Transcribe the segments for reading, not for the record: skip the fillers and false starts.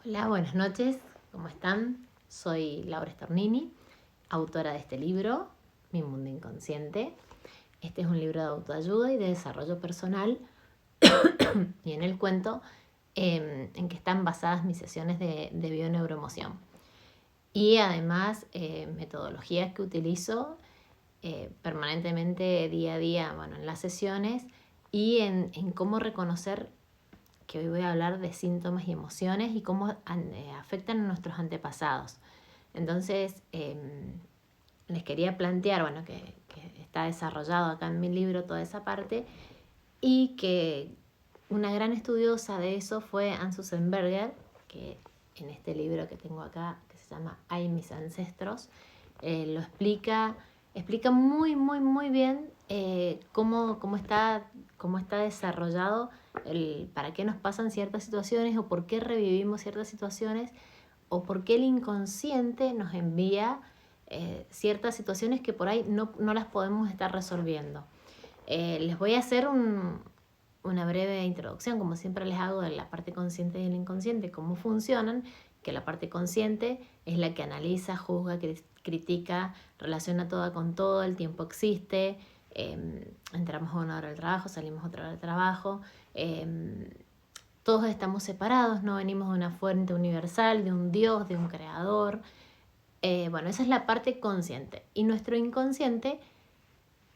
Hola, buenas noches, ¿cómo están? Soy Laura Stornini, autora de este libro, Mi Mundo Inconsciente. Este es un libro de autoayuda y de desarrollo personal y en él cuento en que están basadas mis sesiones de bioneuroemoción y además metodologías que utilizo permanentemente día a día, bueno, en las sesiones y en cómo reconocer que hoy voy a hablar de síntomas y emociones y cómo afectan a nuestros antepasados. Entonces, les quería plantear, bueno, que está desarrollado acá en mi libro toda esa parte y que una gran estudiosa de eso fue Anne Sussenberger, que en este libro que tengo acá, que se llama Ay, mis ancestros, lo explica muy, muy, muy bien cómo está desarrollado para qué nos pasan ciertas situaciones o por qué revivimos ciertas situaciones o por qué el inconsciente nos envía ciertas situaciones que por ahí no las podemos estar resolviendo. Les voy a hacer una breve introducción, como siempre les hago, de la parte consciente y el inconsciente, cómo funcionan, que la parte consciente es la que analiza, juzga, critica, relaciona todo con todo, el tiempo existe, entramos a una hora del trabajo, salimos a otra hora del trabajo, todos estamos separados, no venimos de una fuente universal, de un Dios, de un creador. Bueno, esa es la parte consciente. Y nuestro inconsciente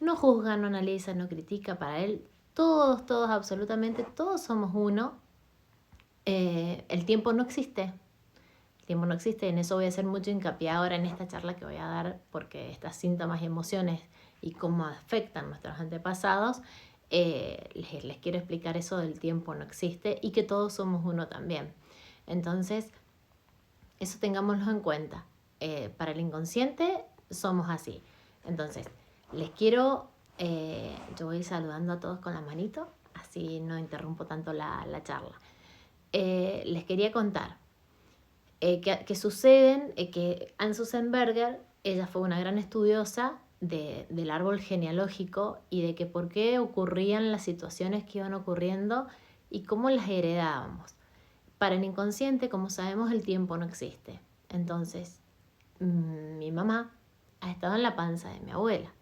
no juzga, no analiza, no critica. Para él, todos, absolutamente todos somos uno. El tiempo no existe. El tiempo no existe. En eso voy a hacer mucho hincapié ahora en esta charla que voy a dar, porque estas síntomas y emociones y cómo afectan nuestros antepasados, les quiero explicar eso del tiempo no existe y que todos somos uno también. Entonces, eso tengámoslo en cuenta. Para el inconsciente somos así. Entonces, les quiero, yo voy saludando a todos con la manito, así no interrumpo tanto la charla. Les quería contar que suceden, que Anne Sussenberger, ella fue una gran estudiosa del árbol genealógico y de que por qué ocurrían las situaciones que iban ocurriendo y cómo las heredábamos. Para el inconsciente, como sabemos, el tiempo no existe. Entonces, mi mamá ha estado en la panza de mi abuela.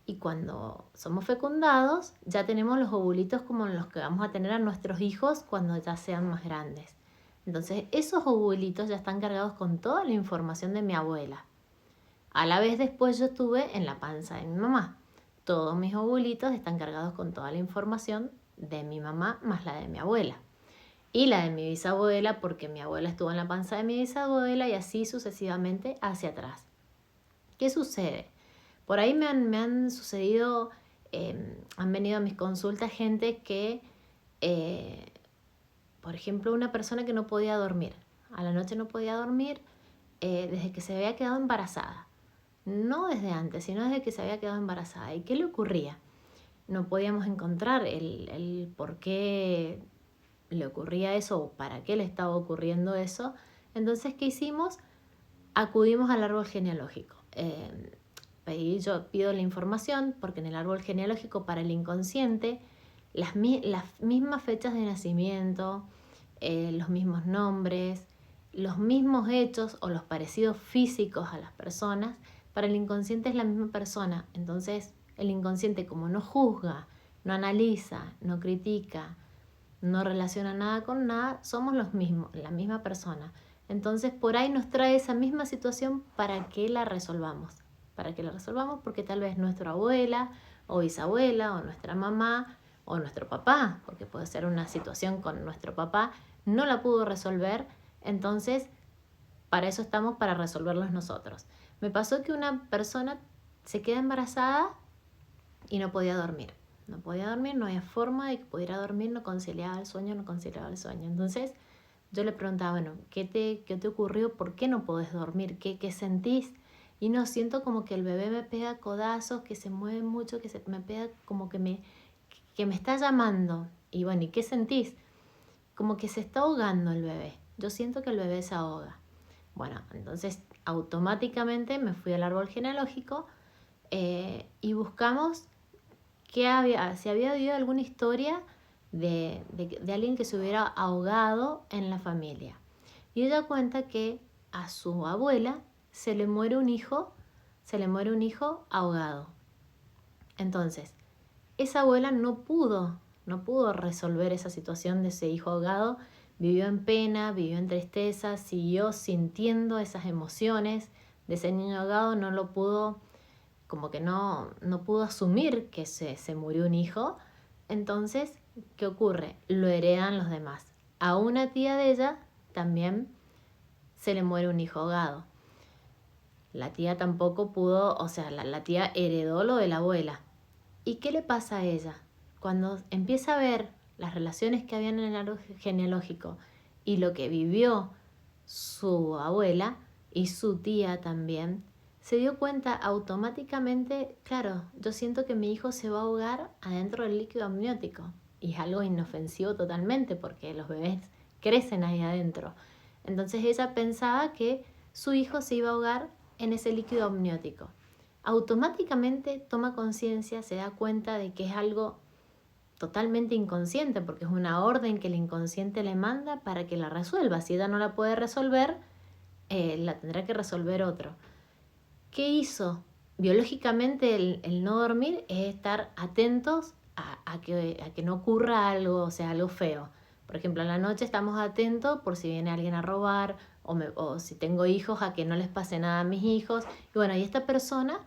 Y cuando somos fecundados, ya tenemos los ovulitos como los que vamos a tener a nuestros hijos cuando ya sean más grandes. Entonces, esos ovulitos ya están cargados con toda la información de mi abuela. A la vez después yo estuve en la panza de mi mamá. Todos mis ovulitos están cargados con toda la información de mi mamá más la de mi abuela. Y la de mi bisabuela porque mi abuela estuvo en la panza de mi bisabuela y así sucesivamente hacia atrás. ¿Qué sucede? Por ahí me han sucedido, han venido a mis consultas gente que, por ejemplo, una persona que no podía dormir. A la noche no podía dormir desde que se había quedado embarazada. No desde antes, sino desde que se había quedado embarazada. ¿Y qué le ocurría? No podíamos encontrar el por qué le ocurría eso o para qué le estaba ocurriendo eso. Entonces, ¿qué hicimos? Acudimos al árbol genealógico. Yo pido la información porque en el árbol genealógico para el inconsciente las mismas fechas de nacimiento, los mismos nombres, los mismos hechos o los parecidos físicos a las personas, para el inconsciente es la misma persona. Entonces el inconsciente, como no juzga, no analiza, no critica, no relaciona nada con nada, somos los mismos, la misma persona. Entonces por ahí nos trae esa misma situación para que la resolvamos. Para que la resolvamos porque tal vez nuestra abuela o bisabuela o nuestra mamá o nuestro papá, porque puede ser una situación con nuestro papá, no la pudo resolver, entonces para eso estamos, para resolverlos nosotros. Me pasó que una persona se queda embarazada y no podía dormir. No podía dormir, no había forma de que pudiera dormir, no conciliaba el sueño. Entonces yo le preguntaba, bueno, ¿qué te ocurrió? ¿Por qué no podés dormir? ¿Qué sentís? Y no, siento como que el bebé me pega codazos, que se mueve mucho, me pega como que me está llamando. Y bueno, ¿y qué sentís? Como que se está ahogando el bebé. Yo siento que el bebé se ahoga. Bueno, entonces automáticamente me fui al árbol genealógico y buscamos si había habido alguna historia de alguien que se hubiera ahogado en la familia. Y ella cuenta que a su abuela se le muere un hijo ahogado. Entonces, esa abuela no pudo resolver esa situación de ese hijo ahogado, vivió en pena, vivió en tristeza, siguió sintiendo esas emociones de ese niño ahogado, no lo pudo, como que no pudo asumir que se murió un hijo. Entonces, ¿qué ocurre? Lo heredan los demás. A una tía de ella también se le muere un hijo ahogado. La tía tampoco pudo, o sea, la tía heredó lo de la abuela. ¿Y qué le pasa a ella? Cuando empieza a ver las relaciones que había en el árbol genealógico y lo que vivió su abuela y su tía también, se dio cuenta automáticamente, claro, yo siento que mi hijo se va a ahogar adentro del líquido amniótico. Y es algo inofensivo totalmente porque los bebés crecen ahí adentro. Entonces ella pensaba que su hijo se iba a ahogar en ese líquido amniótico. Automáticamente toma conciencia, se da cuenta de que es algo totalmente inconsciente, porque es una orden que el inconsciente le manda para que la resuelva. Si ella no la puede resolver, la tendrá que resolver otro. ¿Qué hizo? Biológicamente el no dormir es estar atentos a que no ocurra algo, o sea, algo feo. Por ejemplo, en la noche estamos atentos por si viene alguien a robar o si tengo hijos, a que no les pase nada a mis hijos. Y bueno, y esta persona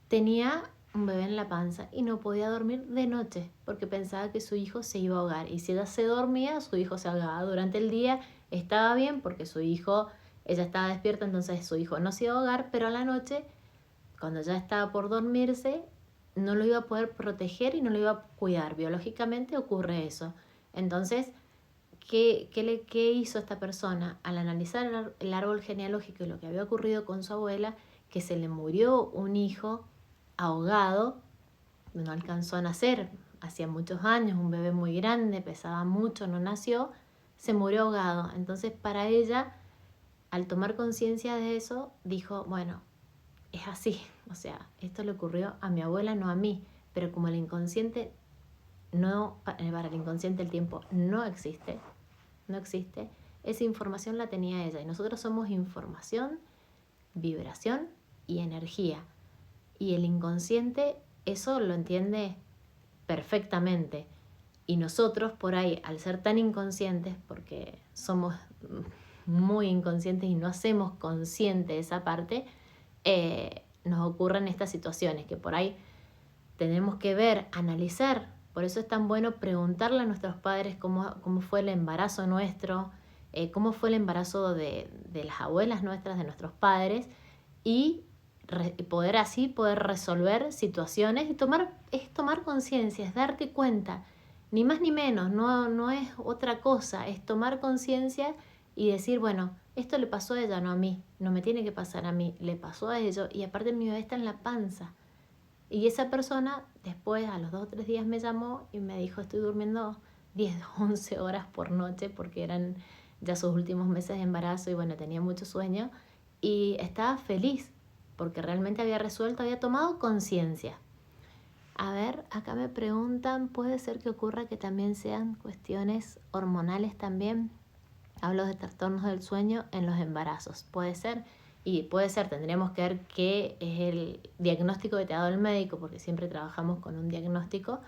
tenía un bebé en la panza y no podía dormir de noche porque pensaba que su hijo se iba a ahogar. Y si ella se dormía, su hijo se ahogaba. Durante el día estaba bien porque ella estaba despierta, entonces su hijo no se iba a ahogar, pero a la noche, cuando ya estaba por dormirse, no lo iba a poder proteger y no lo iba a cuidar. Biológicamente ocurre eso. Entonces, ¿qué hizo esta persona? Al analizar el árbol genealógico y lo que había ocurrido con su abuela, que se le murió un hijo ahogado, no alcanzó a nacer, hacía muchos años, un bebé muy grande, pesaba mucho, no nació, se murió ahogado. Entonces para ella, al tomar conciencia de eso, dijo, bueno, es así, o sea, esto le ocurrió a mi abuela, no a mí, pero como el inconsciente para el inconsciente el tiempo no existe, esa información la tenía ella y nosotros somos información, vibración y energía. Y el inconsciente eso lo entiende perfectamente. Y nosotros por ahí, al ser tan inconscientes, porque somos muy inconscientes y no hacemos consciente esa parte, nos ocurren estas situaciones que por ahí tenemos que ver, analizar. Por eso es tan bueno preguntarle a nuestros padres cómo fue el embarazo nuestro, cómo fue el embarazo de las abuelas nuestras, de nuestros padres, y poder resolver situaciones y tomar conciencia, es darte cuenta, ni más ni menos, no es otra cosa, es tomar conciencia y decir, bueno, esto le pasó a ella, no a mí, no me tiene que pasar a mí, le pasó a ellos y aparte mi bebé está en la panza. Y esa persona después, a los 2 o 3 días, me llamó y me dijo, estoy durmiendo 10 o 11 horas por noche porque eran ya sus últimos meses de embarazo y bueno, tenía mucho sueño y estaba feliz porque realmente había resuelto, había tomado conciencia. A ver, acá me preguntan, ¿puede ser que ocurra que también sean cuestiones hormonales también? Hablo de trastornos del sueño en los embarazos. Puede ser, y puede ser, tendríamos que ver qué es el diagnóstico que te ha dado el médico, porque siempre trabajamos con un diagnóstico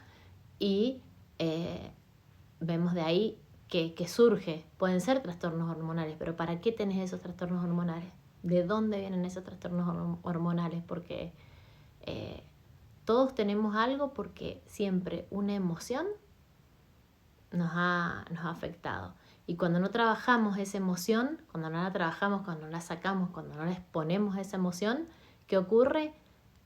y vemos de ahí que surge. Pueden ser trastornos hormonales, pero ¿para qué tenés esos trastornos hormonales? ¿De dónde vienen esos trastornos hormonales? Porque todos tenemos algo porque siempre una emoción nos ha afectado. Y cuando no trabajamos esa emoción, cuando no la trabajamos, cuando no la sacamos, cuando no le exponemos esa emoción, ¿qué ocurre?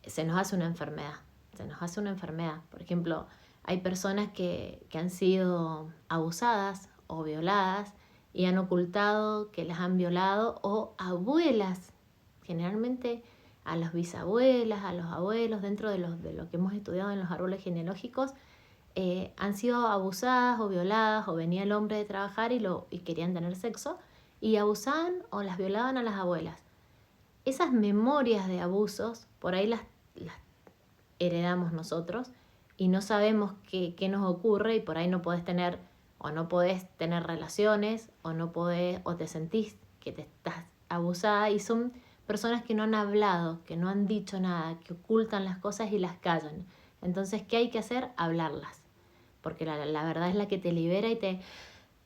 Se nos hace una enfermedad. Se nos hace una enfermedad. Por ejemplo, hay personas que han sido abusadas o violadas y han ocultado que las han violado, o abuelas, generalmente a las bisabuelas, a los abuelos, dentro de lo que hemos estudiado en los árboles genealógicos, han sido abusadas o violadas, o venía el hombre de trabajar y querían tener sexo y abusaban o las violaban a las abuelas. Esas memorias de abusos por ahí las heredamos nosotros y no sabemos qué nos ocurre, y por ahí no podés tener relaciones o te sentís que te estás abusada, y son personas que no han hablado, que no han dicho nada, que ocultan las cosas y las callan. Entonces, ¿qué hay que hacer? Hablarlas, porque la verdad es la que te libera y te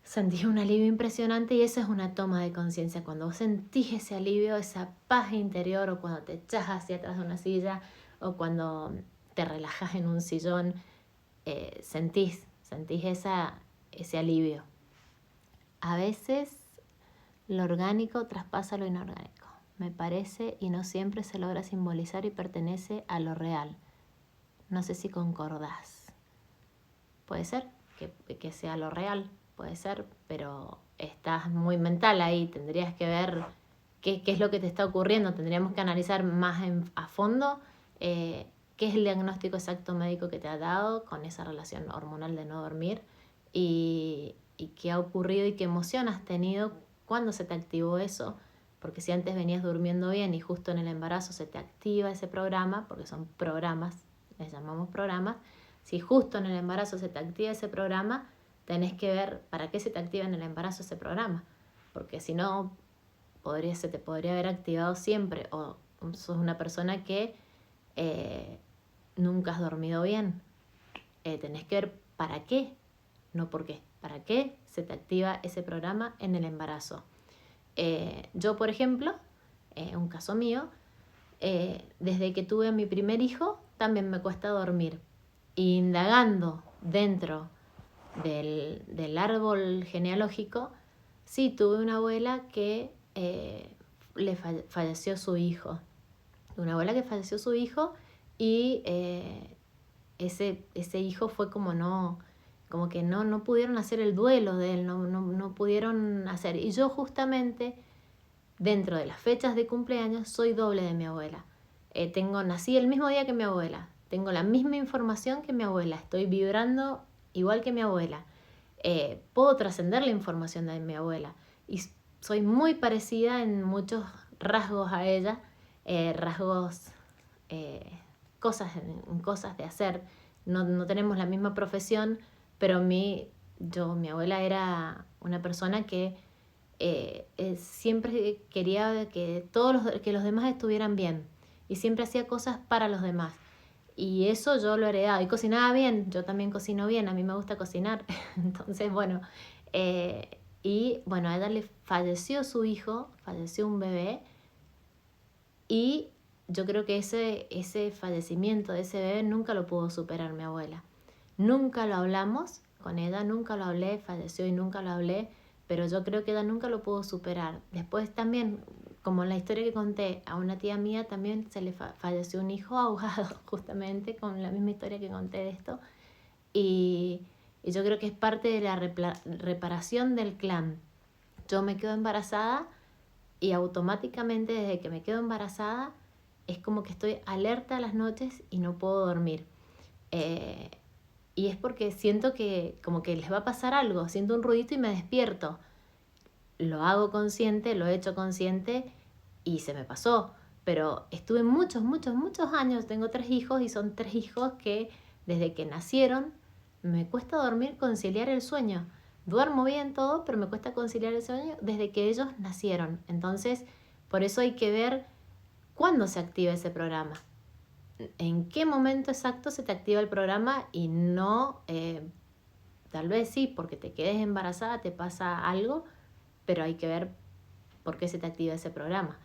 sentís un alivio impresionante, y esa es una toma de conciencia. Cuando vos sentís ese alivio, esa paz interior, o cuando te echás hacia atrás de una silla, o cuando te relajas en un sillón, sentís ese alivio. A veces lo orgánico traspasa lo inorgánico, me parece, y no siempre se logra simbolizar y pertenece a lo real. No sé si concordás. Puede ser que sea lo real, puede ser, pero estás muy mental ahí. Tendrías que ver qué es lo que te está ocurriendo. Tendríamos que analizar más a fondo qué es el diagnóstico exacto médico que te ha dado con esa relación hormonal de no dormir, y qué ha ocurrido y qué emoción has tenido cuando se te activó eso. Porque si antes venías durmiendo bien y justo en el embarazo se te activa ese programa, porque son programas, les llamamos programas, si justo en el embarazo se te activa ese programa, tenés que ver para qué se te activa en el embarazo ese programa. Porque si no, se te podría haber activado siempre, o sos una persona que nunca has dormido bien. Tenés que ver para qué, no por qué. ¿Para qué se te activa ese programa en el embarazo? Yo, por ejemplo, un caso mío, desde que tuve a mi primer hijo, también me cuesta dormir. Indagando dentro del árbol genealógico, sí, tuve una abuela que falleció su hijo. Una abuela que falleció su hijo, y ese hijo fue como que no pudieron hacer el duelo de él, no pudieron hacer. Y yo justamente, dentro de las fechas de cumpleaños, soy doble de mi abuela. Nací el mismo día que mi abuela, tengo la misma información que mi abuela, estoy vibrando igual que mi abuela. Puedo trascender la información de mi abuela, y soy muy parecida en muchos rasgos a ella, rasgos, cosas de hacer. No tenemos la misma profesión, pero mi abuela era una persona que siempre quería que que los demás estuvieran bien, y siempre hacía cosas para los demás. Y eso yo lo he heredado. Y cocinaba bien, yo también cocino bien, a mí me gusta cocinar. Entonces, bueno, y bueno, a ella le falleció su hijo, falleció un bebé, y yo creo que ese fallecimiento de ese bebé nunca lo pudo superar mi abuela. Nunca lo hablamos con ella, nunca lo hablé, falleció y nunca lo hablé, pero yo creo que ella nunca lo pudo superar. Después también, como en la historia que conté, a una tía mía también se le falleció un hijo ahogado, justamente con la misma historia que conté de esto. Y yo creo que es parte de la reparación del clan. Yo me quedo embarazada, y automáticamente, desde que me quedo embarazada, es como que estoy alerta a las noches y no puedo dormir. Y es porque siento que como que les va a pasar algo, siento un ruidito y me despierto. Lo hago consciente, lo he hecho consciente, y se me pasó. Pero estuve muchos años, tengo 3 hijos, y son 3 hijos que desde que nacieron me cuesta dormir, conciliar el sueño. Duermo bien todo, pero me cuesta conciliar el sueño desde que ellos nacieron. Entonces, por eso hay que ver cuándo se activa ese programa, en qué momento exacto se te activa el programa, y no, tal vez sí, porque te quedes embarazada, te pasa algo, pero hay que ver por qué se te activa ese programa.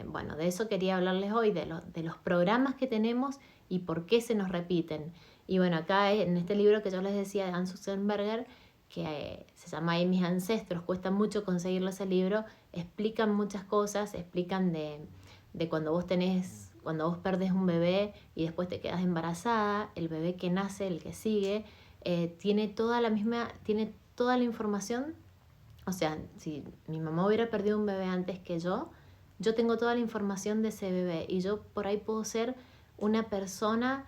Bueno, de eso quería hablarles hoy, de los programas que tenemos y por qué se nos repiten. Y bueno, acá en este libro que yo les decía de Hans Sussenberger, que se llama Ahí mis ancestros, cuesta mucho conseguirlo ese libro, explican muchas cosas, explican de cuando vos perdés un bebé y después te quedas embarazada, el bebé que nace, el que sigue, tiene toda la información. O sea, si mi mamá hubiera perdido un bebé antes que yo tengo toda la información de ese bebé, y yo por ahí puedo ser una persona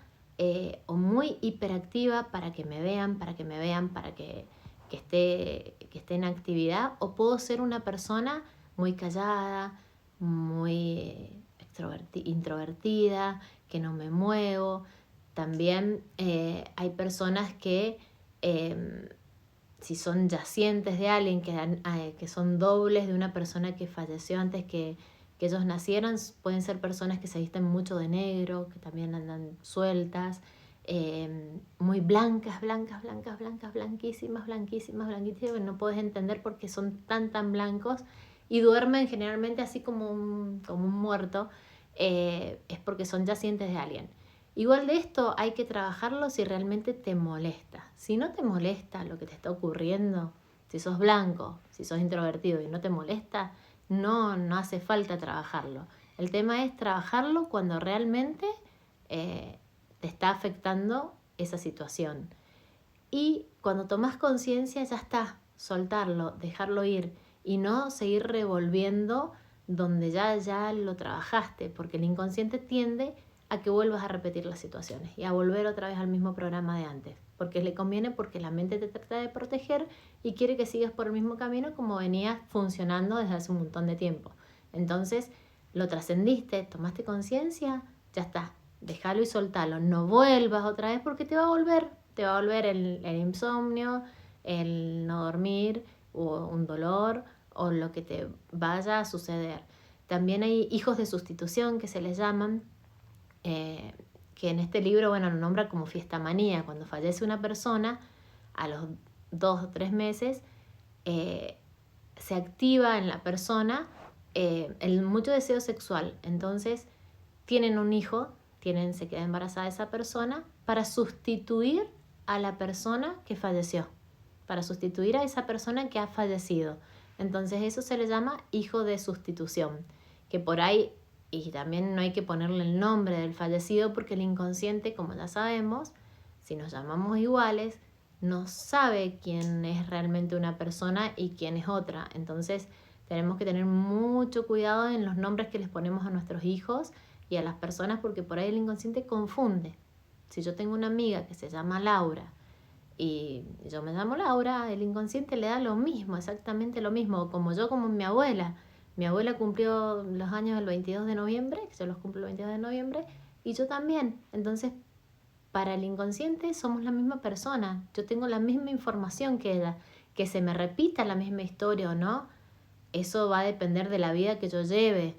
o muy hiperactiva para que me vean, para que esté en actividad, o puedo ser una persona muy callada, muy introvertida, que no me muevo. También hay personas que si son yacientes de alguien, que son dobles de una persona que falleció antes que ellos nacieran, pueden ser personas que se visten mucho de negro, que también andan sueltas, muy blancas, blanquísimas, no puedes entender por qué son tan blancos y duermen generalmente así como un muerto, es porque son yacientes de alguien. Igual de esto hay que trabajarlo si realmente te molesta. Si no te molesta lo que te está ocurriendo, si sos blanco, si sos introvertido y no te molesta, no hace falta trabajarlo. El tema es trabajarlo cuando realmente te está afectando esa situación. Y cuando tomas conciencia ya está, soltarlo, dejarlo ir y no seguir revolviendo donde ya lo trabajaste, porque el inconsciente tiende a que vuelvas a repetir las situaciones y a volver otra vez al mismo programa de antes, porque le conviene, porque la mente te trata de proteger y quiere que sigas por el mismo camino como venías funcionando desde hace un montón de tiempo. Entonces, lo trascendiste, tomaste conciencia, ya está, déjalo y soltalo, no vuelvas otra vez porque te va a volver el insomnio, el no dormir o un dolor o lo que te vaya a suceder. También hay hijos de sustitución que se les llaman, que en este libro, bueno, lo nombra como fiesta manía. Cuando fallece una persona, a los 2 o 3 meses, se activa en la persona el mucho deseo sexual. Entonces, tienen un hijo, se queda embarazada esa persona para sustituir a la persona que falleció, para sustituir a esa persona que ha fallecido. Entonces eso se le llama hijo de sustitución, que por ahí, y también no hay que ponerle el nombre del fallecido porque el inconsciente, como ya sabemos, si nos llamamos iguales, no sabe quién es realmente una persona y quién es otra. Entonces tenemos que tener mucho cuidado en los nombres que les ponemos a nuestros hijos y a las personas, porque por ahí el inconsciente confunde. Si yo tengo una amiga que se llama Laura y yo me llamo Laura, el inconsciente le da lo mismo, exactamente lo mismo, como yo, como mi abuela. Mi abuela cumplió los años el 22 de noviembre, que yo los cumplo el 22 de noviembre, y yo también. Entonces, para el inconsciente somos la misma persona. Yo tengo la misma información que ella. Que se me repita la misma historia o no, eso va a depender de la vida que yo lleve.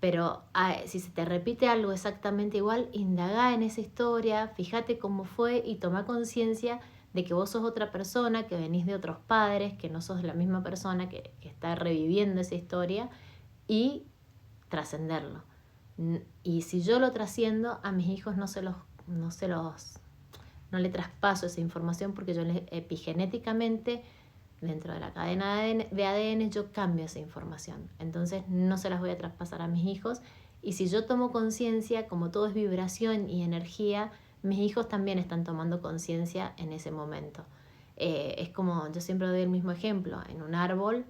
Pero si se te repite algo exactamente igual, indaga en esa historia, fíjate cómo fue y toma conciencia de que vos sos otra persona, que venís de otros padres, que no sos la misma persona que está reviviendo esa historia, y trascenderlo. Y si yo lo trasciendo, a mis hijos no le traspaso esa información, porque yo epigenéticamente, dentro de la cadena de ADN, yo cambio esa información. Entonces no se las voy a traspasar a mis hijos. Y si yo tomo conciencia, como todo es vibración y energía, mis hijos también están tomando conciencia en ese momento. Es como, yo siempre doy el mismo ejemplo, en un árbol,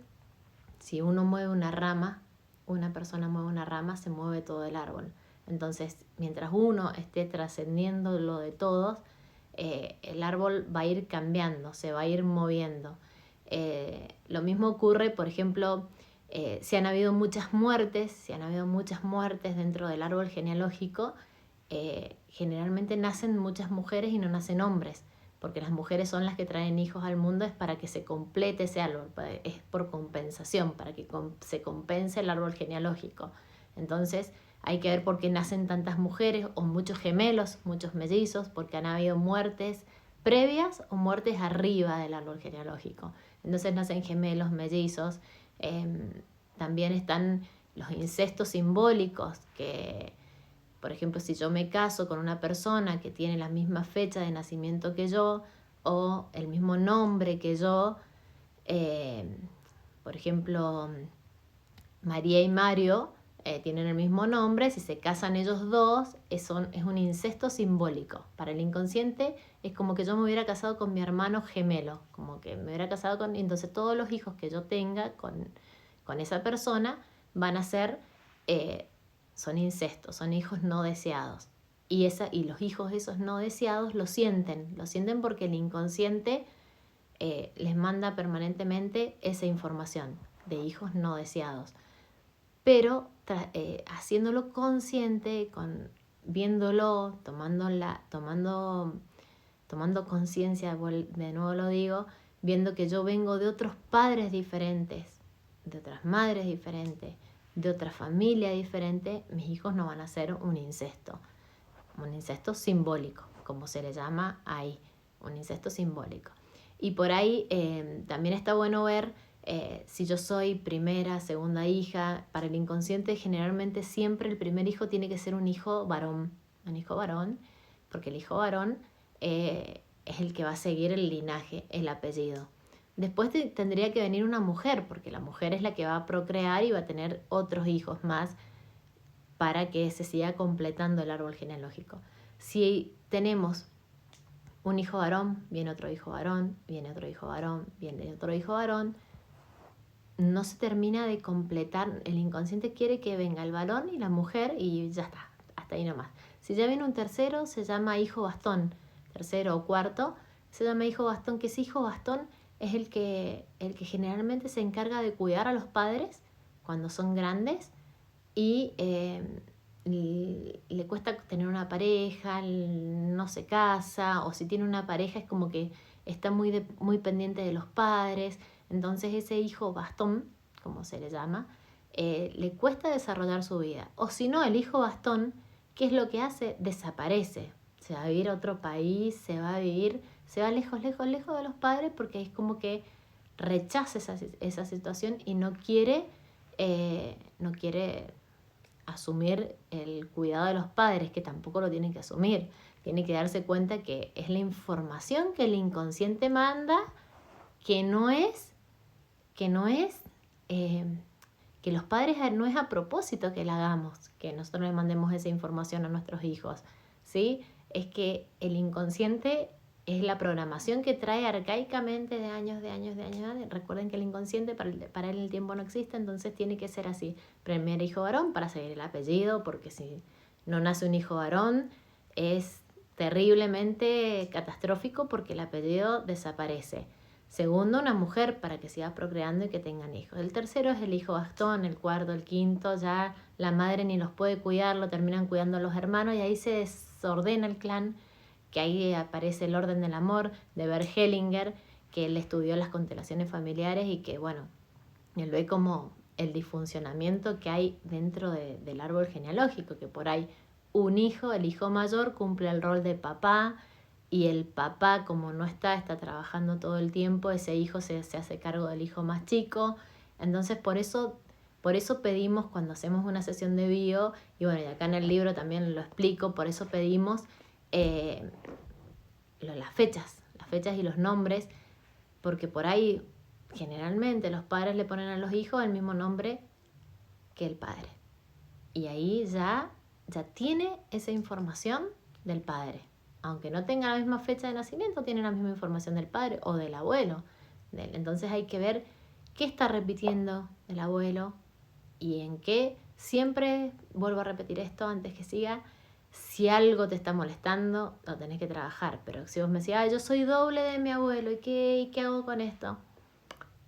si uno mueve una rama, una persona mueve una rama, se mueve todo el árbol. Entonces, mientras uno esté trascendiendo lo de todos, el árbol va a ir cambiando, se va a ir moviendo. Lo mismo ocurre, por ejemplo, si han habido muchas muertes dentro del árbol genealógico, generalmente nacen muchas mujeres y no nacen hombres, porque las mujeres son las que traen hijos al mundo, es para que se complete ese árbol, es por compensación, para que se compense el árbol genealógico. Entonces hay que ver por qué nacen tantas mujeres o muchos gemelos, muchos mellizos, porque han habido muertes previas o muertes arriba del árbol genealógico. Entonces nacen gemelos, mellizos. También están los incestos simbólicos, que por ejemplo, si yo me caso con una persona que tiene la misma fecha de nacimiento que yo o el mismo nombre que yo, por ejemplo, María y Mario tienen el mismo nombre, si se casan ellos dos, es un incesto simbólico. Para el inconsciente es como que yo me hubiera casado con mi hermano gemelo, como que me hubiera casado con... Entonces todos los hijos que yo tenga con esa persona van a ser... son incestos, son hijos no deseados. Y los hijos esos no deseados lo sienten porque el inconsciente les manda permanentemente esa información de hijos no deseados. Pero haciéndolo consciente, viéndolo, tomando conciencia, de nuevo lo digo, viendo que yo vengo de otros padres diferentes, de otras madres diferentes, de otra familia diferente, mis hijos no van a ser un incesto simbólico, como se le llama ahí, un incesto simbólico. Y por ahí también está bueno ver si yo soy primera, segunda hija. Para el inconsciente generalmente siempre el primer hijo tiene que ser un hijo varón, porque el hijo varón es el que va a seguir el linaje, el apellido. Después tendría que venir una mujer, porque la mujer es la que va a procrear y va a tener otros hijos más para que se siga completando el árbol genealógico. Si tenemos un hijo varón, viene otro hijo varón, viene otro hijo varón, viene otro hijo varón, no se termina de completar. El inconsciente quiere que venga el varón y la mujer y ya está, hasta ahí nomás. Si ya viene un tercero, se llama hijo bastón, tercero o cuarto, se llama hijo bastón, que ese hijo bastón es el que generalmente se encarga de cuidar a los padres cuando son grandes y le cuesta tener una pareja, no se casa, o si tiene una pareja es como que está muy pendiente de los padres. Entonces ese hijo bastón, como se le llama, le cuesta desarrollar su vida. O si no, el hijo bastón, ¿qué es lo que hace? Desaparece. Se va a vivir a otro país, se va lejos, lejos, lejos de los padres, porque es como que rechaza esa situación y no quiere asumir el cuidado de los padres, que tampoco lo tienen que asumir. Tiene que darse cuenta que es la información que el inconsciente manda, que los padres no es a propósito que la hagamos, que nosotros le mandemos esa información a nuestros hijos, ¿sí? Es que el inconsciente es la programación que trae arcaicamente de años. Recuerden que el inconsciente para él el tiempo no existe, entonces tiene que ser así. Primer hijo varón para seguir el apellido, porque si no nace un hijo varón es terriblemente catastrófico porque el apellido desaparece. Segundo, una mujer para que siga procreando y que tengan hijos. El tercero es el hijo bastón, el cuarto, el quinto, ya la madre ni los puede cuidar, lo terminan cuidando los hermanos y ahí se desordena el clan, que ahí aparece el orden del amor de Bert Hellinger, que él estudió las constelaciones familiares y que, bueno, él ve como el disfuncionamiento que hay dentro del árbol genealógico, que por ahí un hijo, el hijo mayor, cumple el rol de papá, y el papá, como no está trabajando todo el tiempo, ese hijo se hace cargo del hijo más chico. Entonces por eso pedimos cuando hacemos una sesión de bio, y bueno, y acá en el libro también lo explico, por eso pedimos las fechas y los nombres, porque por ahí generalmente los padres le ponen a los hijos el mismo nombre que el padre. Y ahí ya tiene esa información del padre. Aunque no tenga la misma fecha de nacimiento, tiene la misma información del padre o del abuelo. Entonces hay que ver qué está repitiendo el abuelo y en qué. Siempre, vuelvo a repetir esto antes que siga, si algo te está molestando, lo tenés que trabajar. Pero si vos me decís, yo soy doble de mi abuelo, ¿y qué hago con esto?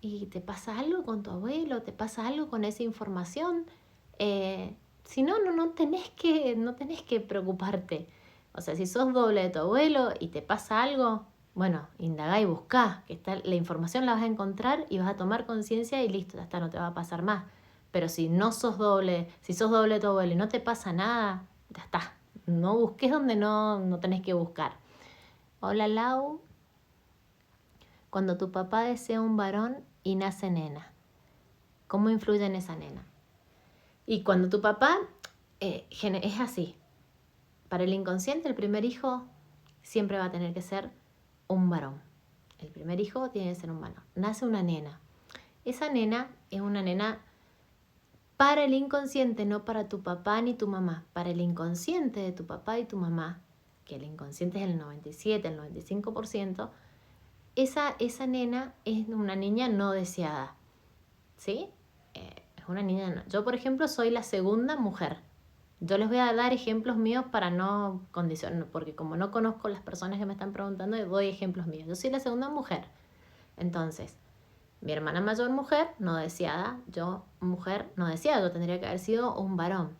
¿Y te pasa algo con tu abuelo? ¿Te pasa algo con esa información? Si no tenés que preocuparte. O sea, si sos doble de tu abuelo y te pasa algo, bueno, indagá y buscá, que la información la vas a encontrar y vas a tomar conciencia y listo, ya está, no te va a pasar más. Pero si sos doble de tu abuelo y no te pasa nada, ya está. No busques donde no tenés que buscar. Hola Lau. Cuando tu papá desea un varón y nace nena, ¿cómo influye en esa nena? Y cuando tu papá es así, para el inconsciente el primer hijo siempre va a tener que ser un varón. El primer hijo tiene que ser un varón. Nace una nena. Esa nena es una nena para el inconsciente, no para tu papá ni tu mamá. Para el inconsciente de tu papá y tu mamá, que el inconsciente es el 97, el 95%, esa nena es una niña no deseada. ¿Sí? Es una niña no. Yo, por ejemplo, soy la segunda mujer. Yo les voy a dar ejemplos míos para no condicionar, porque como no conozco las personas que me están preguntando, doy ejemplos míos. Yo soy la segunda mujer. Entonces, mi hermana mayor mujer, no deseada, yo mujer no deseada, yo tendría que haber sido un varón.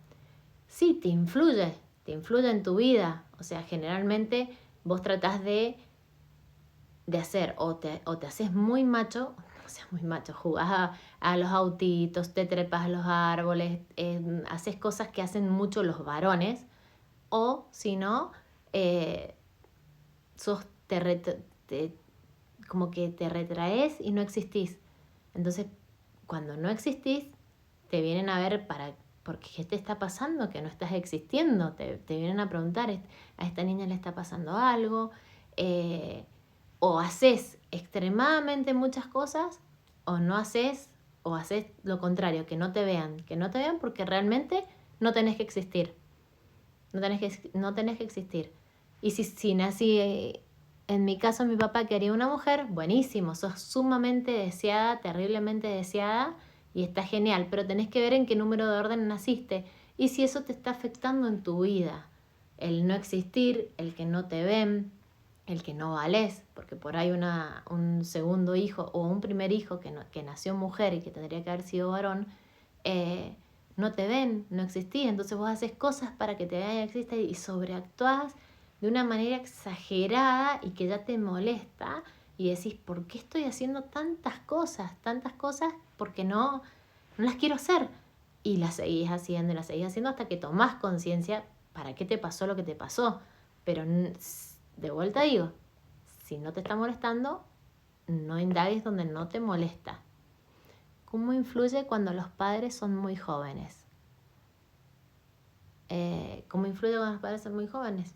Sí, te influye en tu vida. O sea, generalmente vos tratás de de hacer, o te haces muy macho, o sea, muy macho, jugás a los autitos, te trepas a los árboles, haces cosas que hacen mucho los varones, o si no, sos como que te retraes y no existís. Entonces, cuando no existís, te vienen a ver porque ¿qué te está pasando? Que no estás existiendo. Te vienen a preguntar, a esta niña le está pasando algo. O haces extremadamente muchas cosas, o no haces, o haces lo contrario, que no te vean. Que no te vean porque realmente no tenés que existir. No tenés que existir. Y si nací, en mi caso mi papá quería una mujer, buenísimo, sos sumamente deseada, terriblemente deseada y está genial, pero tenés que ver en qué número de orden naciste y si eso te está afectando en tu vida. El no existir, el que no te ven, el que no valés, porque por ahí un segundo hijo o un primer hijo que nació mujer y que tendría que haber sido varón, no te ven, no existís, entonces vos haces cosas para que te vean y existas y sobreactuás de una manera exagerada y que ya te molesta y decís, ¿por qué estoy haciendo tantas cosas? Tantas cosas porque no las quiero hacer. Y las seguís haciendo y las seguís haciendo hasta que tomás conciencia para qué te pasó lo que te pasó. Pero de vuelta digo, si no te está molestando, no indagues donde no te molesta. ¿Cómo influye cuando los padres son muy jóvenes? ¿Cómo influye cuando los padres son muy jóvenes?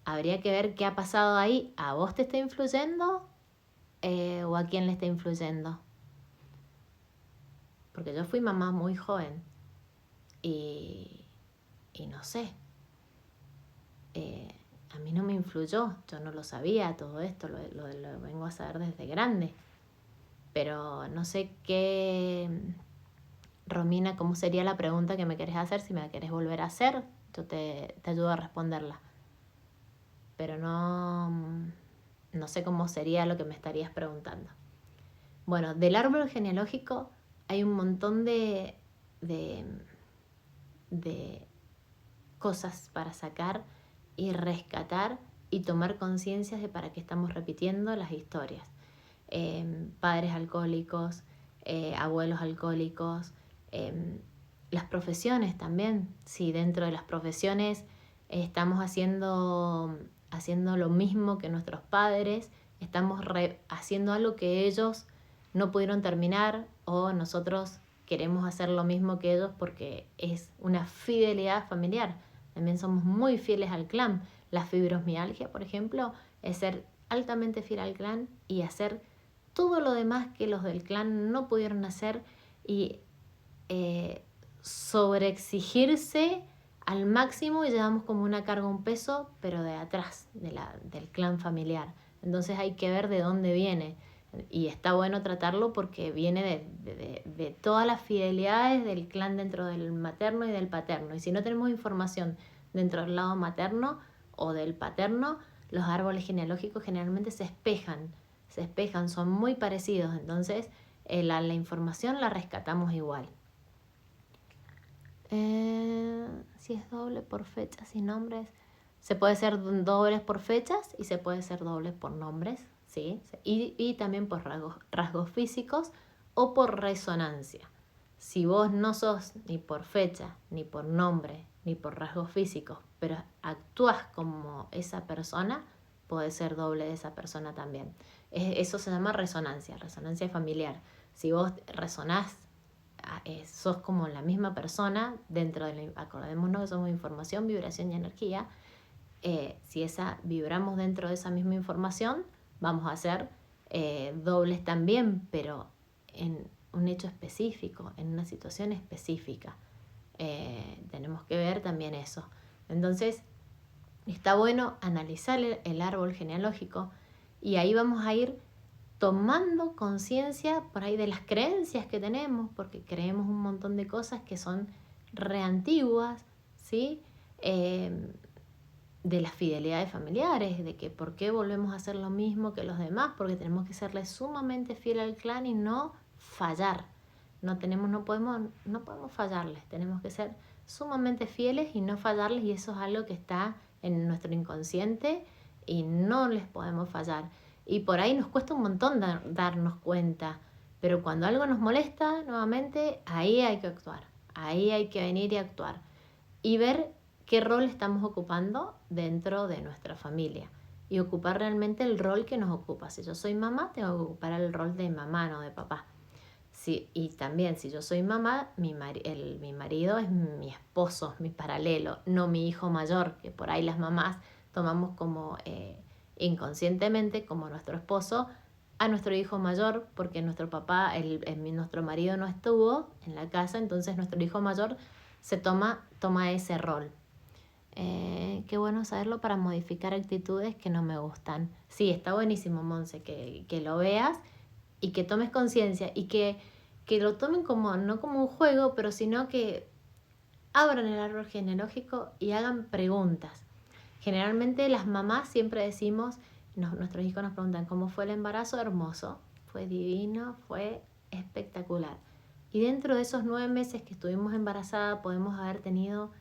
Habría que ver qué ha pasado ahí. ¿A vos te está influyendo o a quién le está influyendo? Porque yo fui mamá muy joven y no sé. A mí no me influyó, yo no lo sabía todo esto, lo vengo a saber desde grande. Pero no sé qué... Romina, ¿cómo sería la pregunta que me querés hacer? Si me la querés volver a hacer, yo te ayudo a responderla. Pero no sé cómo sería lo que me estarías preguntando. Bueno, del árbol genealógico hay un montón de cosas para sacar y rescatar y tomar conciencia de para qué estamos repitiendo las historias. Padres alcohólicos, abuelos alcohólicos, las profesiones también. Si dentro de las profesiones estamos haciendo lo mismo que nuestros padres, estamos haciendo algo que ellos no pudieron terminar o nosotros queremos hacer lo mismo que ellos porque es una fidelidad familiar. También somos muy fieles al clan. La fibromialgia, por ejemplo, es ser altamente fiel al clan y hacer todo lo demás que los del clan no pudieron hacer y sobreexigirse al máximo y llevamos como una carga, un peso, pero de atrás, del clan familiar. Entonces hay que ver de dónde viene. Y está bueno tratarlo porque viene de todas las fidelidades del clan dentro del materno y del paterno. Y si no tenemos información dentro del lado materno o del paterno, los árboles genealógicos generalmente se espejan, son muy parecidos. Entonces la información la rescatamos igual. Si es doble por fechas y nombres, se puede ser dobles por fechas y se puede ser dobles por nombres, ¿sí? Y también por rasgos físicos o por resonancia. Si vos no sos ni por fecha, ni por nombre, ni por rasgos físicos, pero actúas como esa persona, puede ser doble de esa persona también. Eso se llama resonancia familiar. Si vos resonás, sos como la misma persona dentro de acordémonos que somos información, vibración y energía. Si vibramos dentro de esa misma información, vamos a hacer dobles también, pero en un hecho específico, en una situación específica. Tenemos que ver también eso. Entonces, está bueno analizar el árbol genealógico y ahí vamos a ir tomando conciencia por ahí de las creencias que tenemos, porque creemos un montón de cosas que son reantiguas, ¿sí? De las fidelidades familiares, de que por qué volvemos a hacer lo mismo que los demás, porque tenemos que serle sumamente fiel al clan y no fallar. No podemos fallarles, tenemos que ser sumamente fieles y no fallarles, y eso es algo que está en nuestro inconsciente y no les podemos fallar. Y por ahí nos cuesta un montón darnos cuenta. Pero cuando algo nos molesta, nuevamente, ahí hay que actuar. Ahí hay que venir y actuar. Y ver qué rol estamos ocupando dentro de nuestra familia. Y ocupar realmente el rol que nos ocupa. Si yo soy mamá, tengo que ocupar el rol de mamá, no de papá. Sí, y también si yo soy mamá, mi marido es mi esposo, mi paralelo, no mi hijo mayor, que por ahí las mamás tomamos como inconscientemente como nuestro esposo a nuestro hijo mayor, porque nuestro papá, nuestro marido no estuvo en la casa, entonces nuestro hijo mayor toma ese rol. Qué bueno saberlo para modificar actitudes que no me gustan. Sí, está buenísimo, Monse, que lo veas y que tomes conciencia y que lo tomen como, no como un juego, pero sino que abran el árbol genealógico y hagan preguntas. Generalmente las mamás siempre decimos, nuestros hijos nos preguntan, ¿cómo fue el embarazo? Hermoso, fue divino, fue espectacular. Y dentro de esos 9 meses que estuvimos embarazadas podemos haber tenido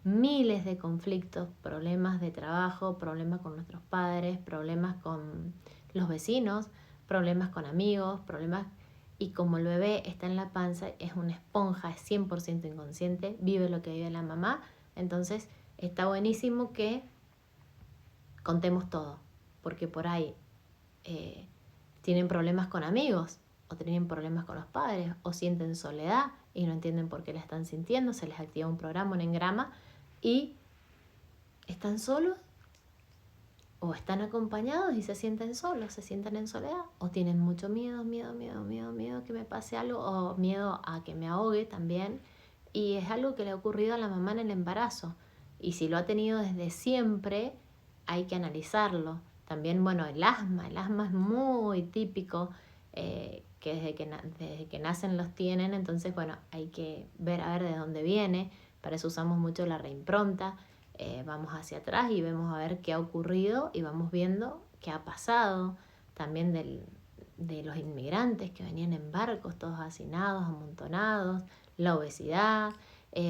miles de conflictos, problemas de trabajo, problemas con nuestros padres, problemas con los vecinos, problemas con amigos, problemas... Y como el bebé está en la panza, es una esponja, es 100% inconsciente, vive lo que vive la mamá, entonces está buenísimo que contemos todo, porque por ahí tienen problemas con amigos, o tienen problemas con los padres, o sienten soledad y no entienden por qué la están sintiendo, se les activa un programa, un engrama, y están solos o están acompañados y se sienten solos, se sienten en soledad, o tienen mucho miedo que me pase algo, o miedo a que me ahogue también, y es algo que le ha ocurrido a la mamá en el embarazo, y si lo ha tenido desde siempre, hay que analizarlo. También, bueno, el asma es muy típico, que desde que nacen los tienen, entonces, bueno, hay que ver a ver de dónde viene, para eso usamos mucho la reimpronta. Vamos hacia atrás y vemos a ver qué ha ocurrido y vamos viendo qué ha pasado. También de los inmigrantes que venían en barcos, todos hacinados, amontonados, la obesidad.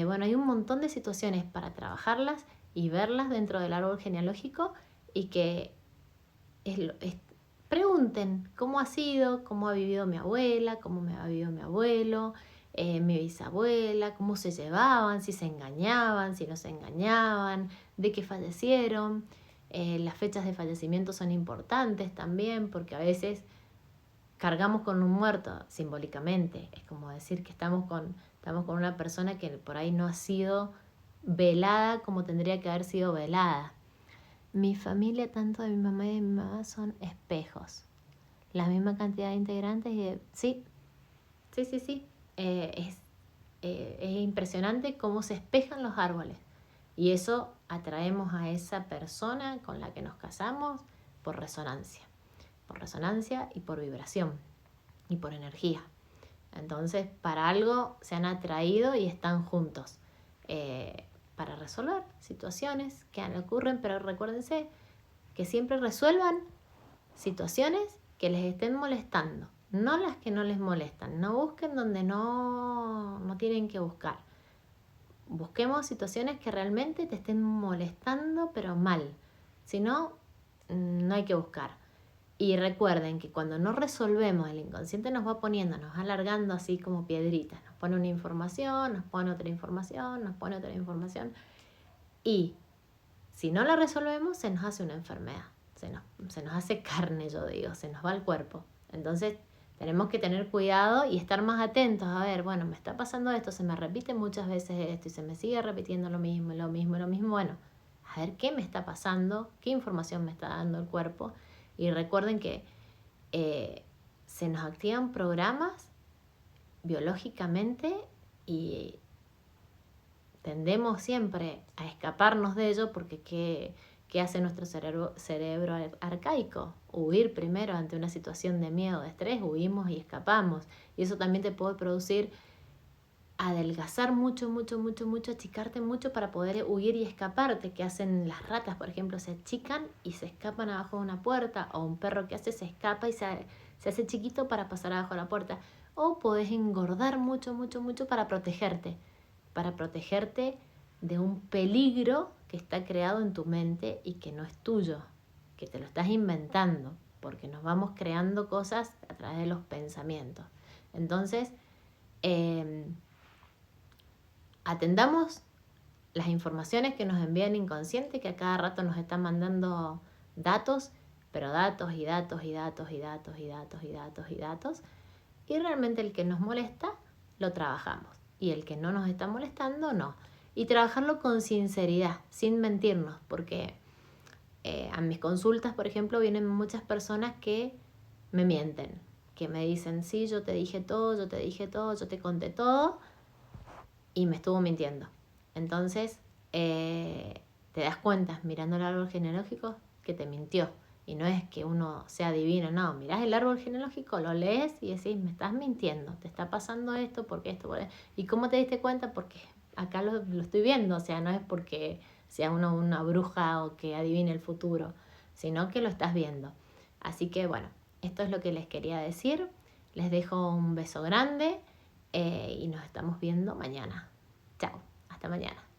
Bueno, hay un montón de situaciones para trabajarlas y verlas dentro del árbol genealógico y que pregunten cómo ha sido, cómo ha vivido mi abuela, cómo me ha vivido mi abuelo, mi bisabuela, cómo se llevaban, si se engañaban, si no se engañaban, de qué fallecieron. Las fechas de fallecimiento son importantes también porque a veces cargamos con un muerto simbólicamente. Es como decir que estamos con una persona que por ahí no ha sido velada como tendría que haber sido velada. Mi familia, tanto de mi mamá y de mi mamá, son espejos. La misma cantidad de integrantes y sí. Es impresionante cómo se espejan los árboles. Y eso atraemos a esa persona con la que nos casamos por resonancia. Por resonancia y por vibración. Y por energía. Entonces, para algo se han atraído y están juntos. Para resolver situaciones que ocurren, pero recuérdense que siempre resuelvan situaciones que les estén molestando, no las que no les molestan. No busquen donde no tienen que buscar. Busquemos situaciones que realmente te estén molestando, pero mal. Si no, no hay que buscar. Y recuerden que cuando no resolvemos, el inconsciente nos va poniendo, nos va alargando así como piedritas. Nos pone una información, nos pone otra información, nos pone otra información. Y si no la resolvemos, se nos hace una enfermedad. Se nos hace carne, yo digo, se nos va el cuerpo. Entonces tenemos que tener cuidado y estar más atentos. A ver, bueno, me está pasando esto, se me repite muchas veces esto y se me sigue repitiendo lo mismo. Bueno, a ver qué me está pasando, qué información me está dando el cuerpo. Y recuerden que se nos activan programas biológicamente y tendemos siempre a escaparnos de ello porque ¿qué hace nuestro cerebro arcaico? Huir primero ante una situación de miedo, de estrés, huimos y escapamos. Y eso también te puede producir adelgazar mucho, achicarte mucho para poder huir y escaparte. Que hacen las ratas, por ejemplo, se achican y se escapan abajo de una puerta, o un perro que se escapa y se hace chiquito para pasar abajo de la puerta. O podés engordar mucho para protegerte de un peligro que está creado en tu mente y que no es tuyo, que te lo estás inventando. porque nos vamos creando cosas a través de los pensamientos. Entonces, atendamos las informaciones que nos envía el inconsciente, que a cada rato nos están mandando datos, pero datos y datos y datos y datos y datos y datos y datos. Y realmente el que nos molesta, lo trabajamos. Y el que no nos está molestando, no. Y trabajarlo con sinceridad, sin mentirnos, porque a mis consultas, por ejemplo, vienen muchas personas que me mienten, que me dicen, sí, yo te dije todo, yo te dije todo, yo te conté todo, y me estuvo mintiendo. Entonces, te das cuenta, mirando el árbol genealógico, que te mintió. Y no es que uno sea divino, no. Mirás el árbol genealógico, lo lees y decís, me estás mintiendo, te está pasando esto, porque esto, por esto. ¿Y cómo te diste cuenta? Porque acá lo estoy viendo, o sea, no es porque sea uno una bruja o que adivine el futuro, sino que lo estás viendo. Así que bueno, esto es lo que les quería decir. Les dejo un beso grande y nos estamos viendo mañana. Chao, hasta mañana.